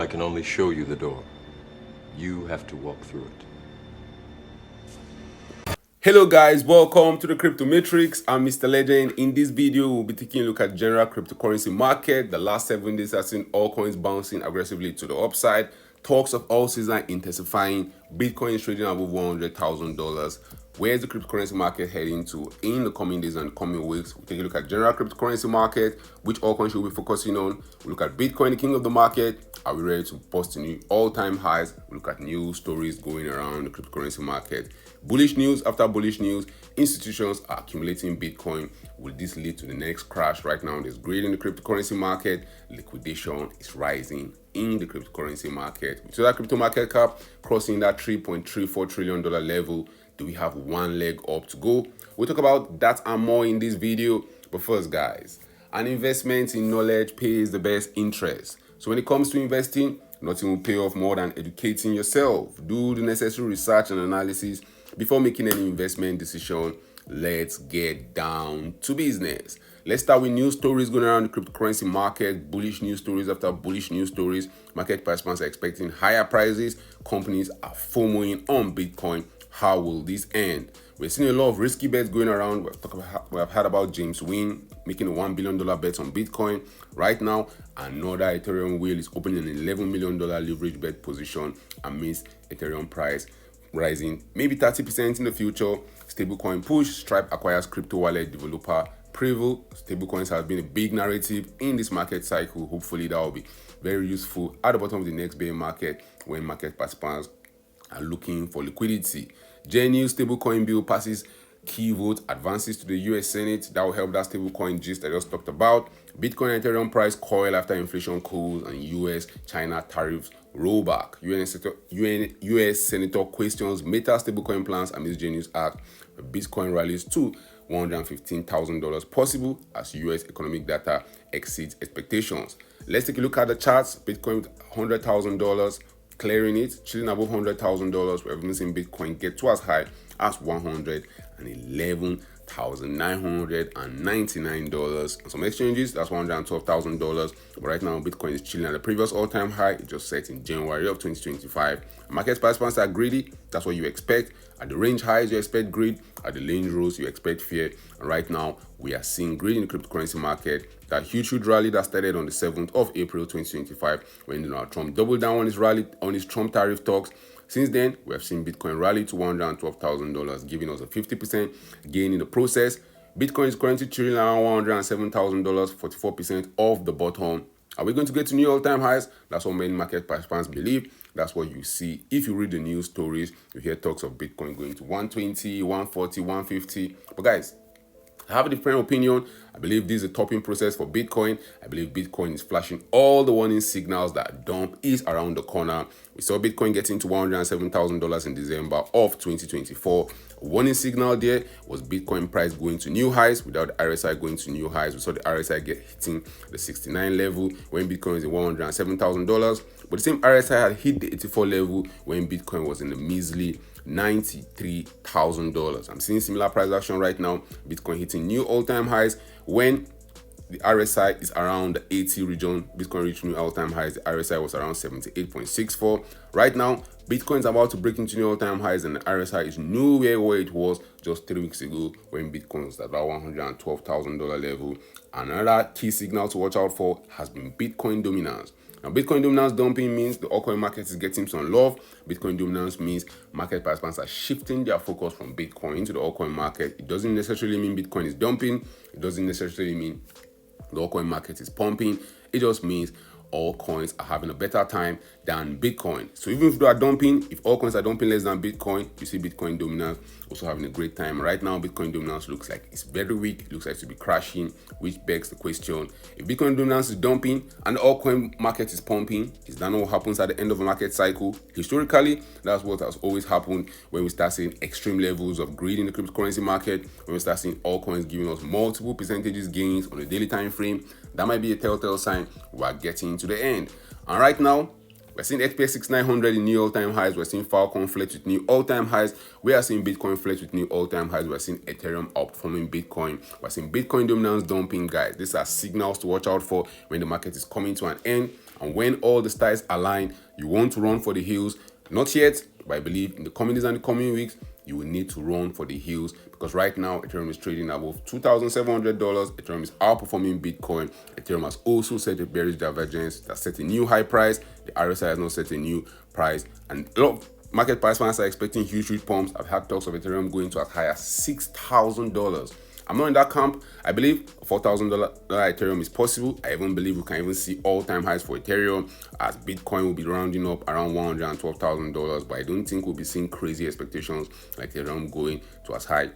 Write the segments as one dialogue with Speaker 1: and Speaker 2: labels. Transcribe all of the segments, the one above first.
Speaker 1: can only show you the door. You have to walk through it.
Speaker 2: Hello guys, welcome to the Crypto Matrix. I'm Mr. Legend. In this video, we'll be taking a look at general cryptocurrency market. The last 7 days have seen all coins bouncing aggressively to the upside. Talks of all season intensifying. Bitcoin is trading above $100,000. Where's the cryptocurrency market heading to in the coming days and coming weeks? We'll take a look at general cryptocurrency market, which all coins should we be focusing on. We'll look at Bitcoin, the king of the market. Are we ready to post new all-time highs? We'll look at new stories going around the cryptocurrency market. Bullish news after bullish news. Institutions are accumulating Bitcoin. Will this lead to the next crash? Right now, there's greed in the cryptocurrency market. Liquidation is rising in the cryptocurrency market. So that crypto market cap crossing that $3.34 trillion level. Do we have one leg up to go? We'll talk about that and more in this video. But first, guys, an investment in knowledge pays the best interest. So when it comes to investing, nothing will pay off more than educating yourself. Do the necessary research and analysis before making any investment decision. Let's get down to business. Let's start with news stories going around the cryptocurrency market. Bullish news stories after bullish news stories. Market participants are expecting higher prices. Companies are FOMOing on Bitcoin. How will this end? We're seeing a lot of risky bets going around. We have heard about James Wynn making a $1 billion bet on Bitcoin. Right now, another Ethereum whale is opening an $11 million leverage bet position amidst Ethereum price rising maybe 30% in the future. Stablecoin push. Stripe acquires crypto wallet developer Prevo. Stablecoins have been a big narrative in this market cycle. Hopefully, that will be very useful at the bottom of the next bear market when market participants are looking for liquidity. Genuine stablecoin bill passes key vote, advances to the US Senate. That will help that stablecoin gist I just talked about. Bitcoin and Ethereum price coil after inflation cools and US-China tariffs rollback. US Senator questions Meta stablecoin plans amidst Genius Act. Bitcoin rallies to $115,000 possible as US economic data exceeds expectations. Let's take a look at the charts. Bitcoin with $100,000. Clearing it, chilling above $100,000. We haven't seen Bitcoin get to as high as $111,999. On some exchanges, that's $112,000. But right now, Bitcoin is chilling at the previous all-time high. It just set in January of 2025. Market participants are greedy. That's what you expect. At the range highs, you expect greed. At the range lows, you expect fear. And right now, we are seeing greed in the cryptocurrency market. That huge rally that started on the 7th of April 2025 when Donald Trump doubled down on his rally on his Trump tariff talks. Since then, we have seen Bitcoin rally to $112,000, giving us a 50% gain in the process. Bitcoin is currently trading around $107,000, 44% off the bottom. Are we going to get to new all-time highs? That's what many market participants believe. That's what you see. If you read the news stories, you hear talks of Bitcoin going to 120, 140, 150. But guys, I have a different opinion. I believe this is a topping process for Bitcoin. I believe Bitcoin is flashing all the warning signals that dump is around the corner. We saw Bitcoin getting to $107,000 in December of 2024. A warning signal there was Bitcoin price going to new highs without the RSI going to new highs. We saw the RSI get hitting the 69 level when Bitcoin is at $107,000. But the same RSI had hit the 84 level when Bitcoin was in the measly $93,000. I'm seeing similar price action right now. Bitcoin hitting new all-time highs when the RSI is around the 80 region. Bitcoin reached new all-time highs. The RSI was around 78.64. Right now, Bitcoin is about to break into new all-time highs, and the RSI is nowhere where it was just 3 weeks ago when Bitcoin was at about $112,000 level. Another key signal to watch out for has been Bitcoin dominance. Now, Bitcoin dominance dumping means the altcoin market is getting some love. Bitcoin dominance means market participants are shifting their focus from Bitcoin to the altcoin market. It doesn't necessarily mean Bitcoin is dumping. It doesn't necessarily mean the altcoin market is pumping. It just means all coins are having a better time than Bitcoin. So even if they are dumping, if all coins are dumping less than Bitcoin, you see Bitcoin dominance also having a great time. Right now, Bitcoin dominance looks like it's very weak. It looks like to be crashing, which begs the question, if Bitcoin dominance is dumping and the altcoin market is pumping, is that not what happens at the end of a market cycle? Historically, that's what has always happened when we start seeing extreme levels of greed in the cryptocurrency market, when we start seeing all coins giving us multiple percentages gains on a daily time frame. That might be a telltale sign we are getting to the end. And right now, we're seeing XPS 6900 in new all-time highs. We're seeing Falcon flex with new all-time highs. We are seeing Bitcoin flex with new all-time highs. We're seeing Ethereum outperforming Bitcoin. We're seeing Bitcoin dominance dumping, guys. These are signals to watch out for when the market is coming to an end. And when all the stars align, you want to run for the hills. Not yet, but I believe in the coming days and the coming weeks, you will need to run for the hills, because right now Ethereum is trading above $2,700. Ethereum is outperforming Bitcoin. Ethereum has also set a bearish divergence that set a new high price. The RSI has not set a new price, and a lot of market participants are expecting huge pumps. I've had talks of Ethereum going to as high as $6,000. I'm not in that camp. I believe $4,000 Ethereum is possible. I even believe we can even see all-time highs for Ethereum, as Bitcoin will be rounding up around $112,000. But I don't think we'll be seeing crazy expectations like Ethereum going to as high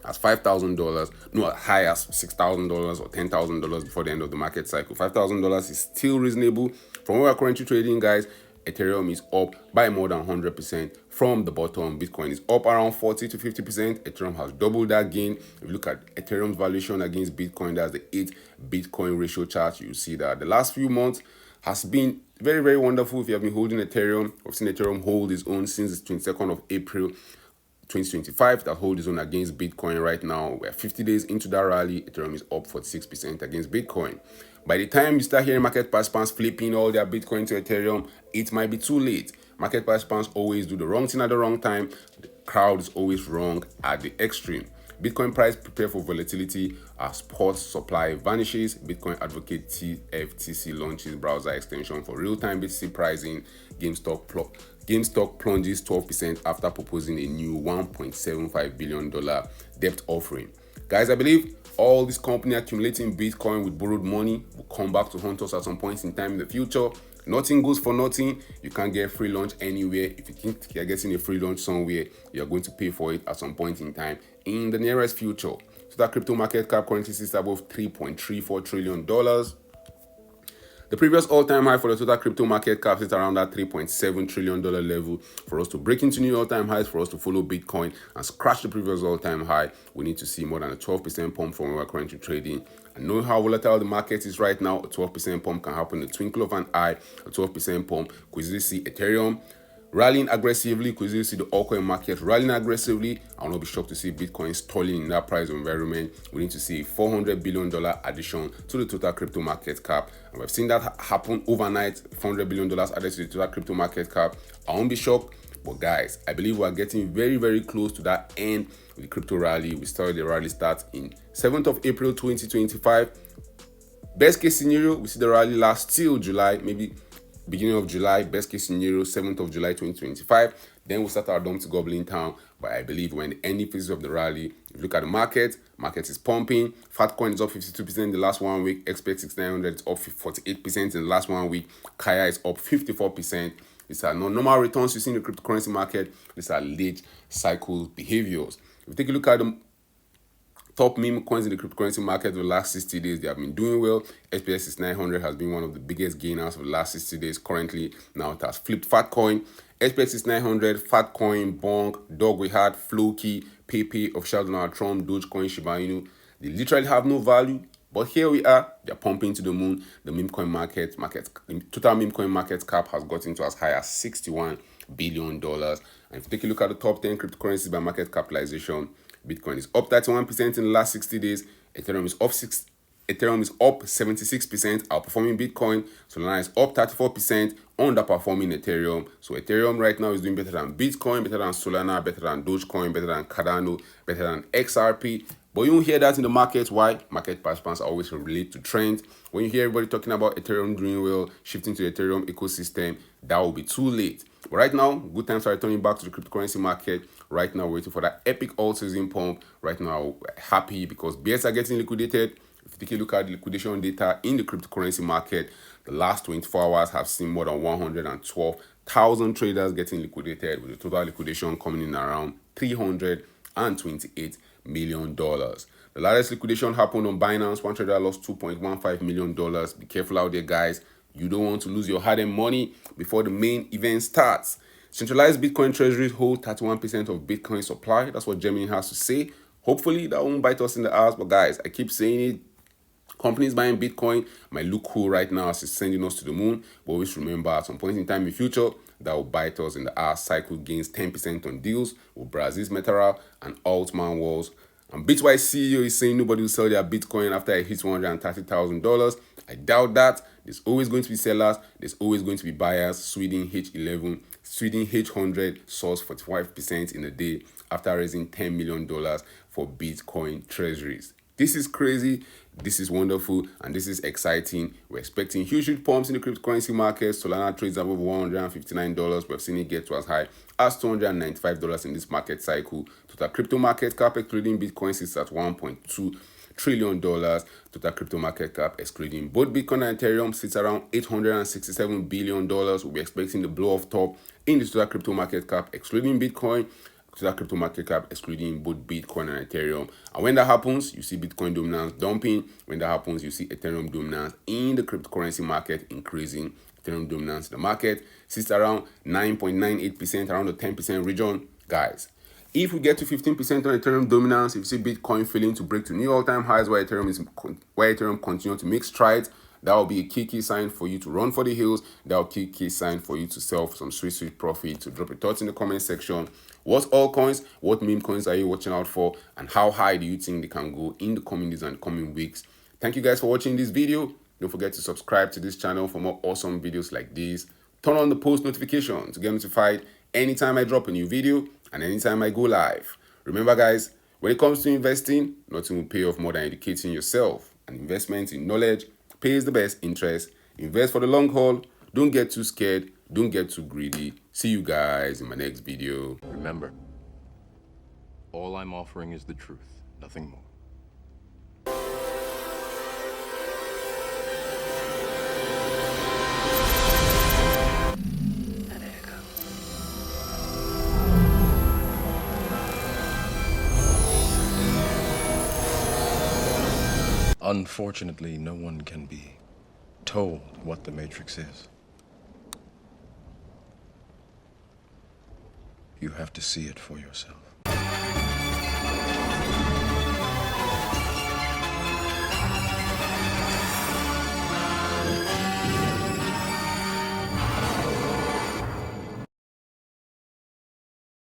Speaker 2: as $5,000, no, as high as $6,000 or $10,000 before the end of the market cycle. $5,000 is still reasonable. From where we're currently trading, guys, Ethereum is up by more than 100% from the bottom. Bitcoin is up around 40 to 50%. Ethereum has doubled that gain. If you look at Ethereum's valuation against Bitcoin, that's the 8 Bitcoin ratio chart. You see that the last few months has been very wonderful. If you have been holding Ethereum, I've seen Ethereum hold its own since the 22nd of April 2025, that hold its own against Bitcoin. Right now, we're 50 days into that rally. Ethereum is up 46% against Bitcoin. By the time you start hearing market participants flipping all their Bitcoin to Ethereum, it might be too late. Market participants always do the wrong thing at the wrong time. The crowd is always wrong at the extreme. Bitcoin price prepare for volatility as spot supply vanishes. Bitcoin advocate TFTC launches browser extension for real-time BTC pricing. GameStop plunges 12% after proposing a new $1.75 billion debt offering. Guys, I believe all this company accumulating Bitcoin with borrowed money will come back to haunt us at some point in time in the future. Nothing goes for nothing. You can't get free lunch anywhere. If you think you're getting a free lunch somewhere, you're going to pay for it at some point in time in the nearest future. So that crypto market cap currently sits above $3.34 trillion. The previous all-time high for the total crypto market cap is around that $3.7 trillion level. For us to break into new all-time highs, for us to follow Bitcoin and scratch the previous all-time high, we need to see more than a 12% pump from where we're currently trading. And knowing how volatile the market is right now, a 12% pump can happen in the twinkle of an eye. A 12% pump could easily see Ethereum rallying aggressively, could easily see the altcoin market rallying aggressively. I will not be shocked to see Bitcoin stalling in that price environment. We need to see a $400 billion addition to the total crypto market cap. And we've seen that happen overnight, $400 billion added to the total crypto market cap. I won't be shocked. But guys, I believe we are getting very close to that end of the crypto rally. We started the rally start in 7th of April 2025. Best case scenario, we see the rally last till July, maybe beginning of July. Best case scenario, 7th of July 2025. Then we'll start our dumps gobbling town. But I believe we're in the ending phases of the rally. If you look at the market is pumping. Fatcoin is up 52% in the last 1 week. XP 6900 is up 48% in the last 1 week. Kaya is up 54%. These are not normal returns you see in the cryptocurrency market. These are late cycle behaviors. If you take a look at the top meme coins in the cryptocurrency market over the last 60 days, they have been doing well. SPX 6900 has been one of the biggest gainers for the last 60 days. Currently, now it has flipped Fatcoin. SPX 6900, Fatcoin, Bonk, Dog We Had, Floki, Pepe, Official Donald Trump, Dogecoin, Shiba Inu. They literally have no value. But here we are, they're pumping to the moon. The meme coin market, the total meme coin market cap has gotten to as high as $61 billion. And if you take a look at the top 10 cryptocurrencies by market capitalization, Bitcoin is up 31% in the last 60 days. Ethereum is up 76%, outperforming Bitcoin. Solana is up 34%, underperforming Ethereum. So Ethereum right now is doing better than Bitcoin, better than Solana, better than Dogecoin, better than Cardano, better than XRP. But you won't hear that in the market. Why? Market participants always relate to trends. When you hear everybody talking about Ethereum doing well, shifting to the Ethereum ecosystem, that will be too late. But right now, good times are returning back to the cryptocurrency market. Right now, waiting for that epic all-season pump. Right now, we're happy because bears are getting liquidated. If you take a look at the liquidation data in the cryptocurrency market, the last 24 hours have seen more than 112,000 traders getting liquidated, with the total liquidation coming in around $328 million. The largest liquidation happened on Binance. One trader lost $2.15 million. Be careful out there, guys. You don't want to lose your hard-earned money before the main event starts. Centralized Bitcoin treasuries hold 31% of Bitcoin supply. That's what Gemini has to say. Hopefully, that won't bite us in the ass. But guys, I keep saying it. Companies buying Bitcoin might look cool right now as it's sending us to the moon. But always remember, at some point in time in the future, that will bite us in the ass. Cycle gains 10% on deals with Brazil's Meteral and Altman Walls. And Bitwise CEO is saying nobody will sell their Bitcoin after it hits $130,000. I doubt that. There's always going to be sellers. There's always going to be buyers. Sweden H11, Sweden H100 sourced 45% in a day after raising $10 million for Bitcoin treasuries. This is crazy, this is wonderful, and this is exciting. We're expecting huge pumps in the cryptocurrency market. Solana trades above $159. We've seen it get to as high as $295 in this market cycle. Total crypto market cap excluding Bitcoin sits at $1.2 trillion. Total crypto market cap excluding both Bitcoin and Ethereum sits around $867 billion. We'll be expecting the blow off top in the total crypto market cap excluding Bitcoin, to that crypto market cap excluding both Bitcoin and Ethereum. And when that happens, you see Bitcoin dominance dumping. When that happens, you see Ethereum dominance in the cryptocurrency market increasing. Ethereum dominance in the market sits around 9.98%, around the 10% region. Guys, if we get to 15% on Ethereum dominance, if you see Bitcoin failing to break to new all-time highs where Ethereum continues to make strides, that will be a key sign for you to run for the hills. That will be a key sign for you to sell for some sweet profit. To drop your thoughts in the comment section. What's altcoins? What meme coins are you watching out for? And how high do you think they can go in the coming days and coming weeks? Thank you guys for watching this video. Don't forget to subscribe to this channel for more awesome videos like this. Turn on the post notification to get notified anytime I drop a new video and anytime I go live. Remember guys, when it comes to investing, nothing will pay off more than educating yourself. And investment in knowledge pays the best interest. Invest for the long haul. Don't get too scared. Don't get too greedy. See you guys in my next video.
Speaker 1: Remember, all I'm offering is the truth, nothing more. Unfortunately, no one can be told what the Matrix is. You have to see it for yourself.